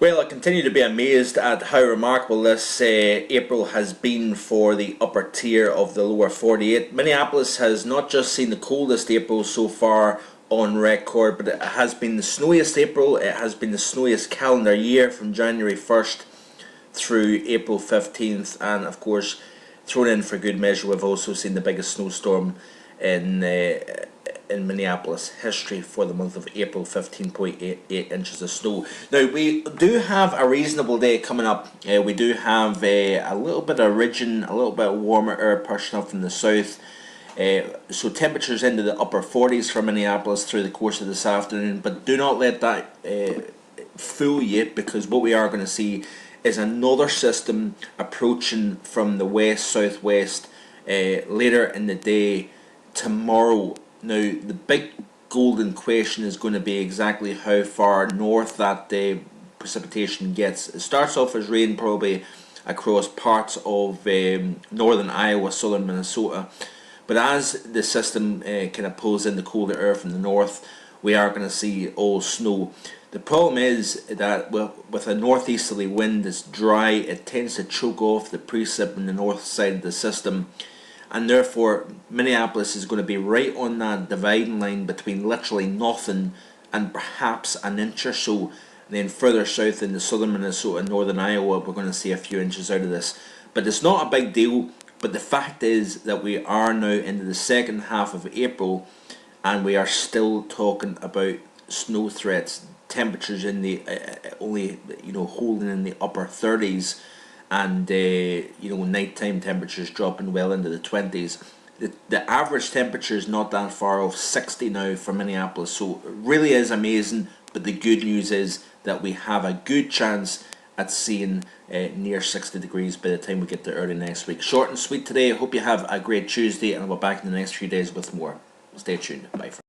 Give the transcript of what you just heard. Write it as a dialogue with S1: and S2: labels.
S1: Well, I continue to be amazed at how remarkable this April has been for the upper tier of the lower 48. Minneapolis has not just seen the coldest April so far on record, but it has been the snowiest April. It has been the snowiest calendar year from January 1st through April 15th, and of course, thrown in for good measure, we've also seen the biggest snowstorm in Minneapolis history for the month of April, 15.88 inches of snow. Now, we do have a reasonable day coming up. We do have a little bit of ridging, a little bit warmer air pushing up from the south. So temperatures into the upper 40s for Minneapolis through the course of this afternoon, but do not let that fool you, because what we are going to see is another system approaching from the west-southwest later in the day tomorrow. Now, the big golden question is going to be exactly how far north that precipitation gets. It starts off as rain probably across parts of northern Iowa, southern Minnesota, but as the system kind of pulls in the colder air from the north, we are going to see all snow. The problem is that with a northeasterly wind that's dry, it tends to choke off the precip in the north side of the system, and therefore Minneapolis is going to be right on that dividing line between literally nothing and perhaps an inch or so. And then further south in the southern Minnesota and northern Iowa, we're going to see a few inches out of this. But it's not a big deal. But the fact is that we are now into the second half of April, and we are still talking about snow threats. Temperatures in the only holding in the upper 30s, and nighttime temperatures dropping well into the 20s. The average temperature is not that far off 60 now for Minneapolis, so it really is amazing. But the good news is that we have a good chance at seeing near 60 degrees by the time we get to early next week. Short and sweet today. I hope you have a great Tuesday, and I'll be back in the next few days with more. Stay tuned. Bye for now.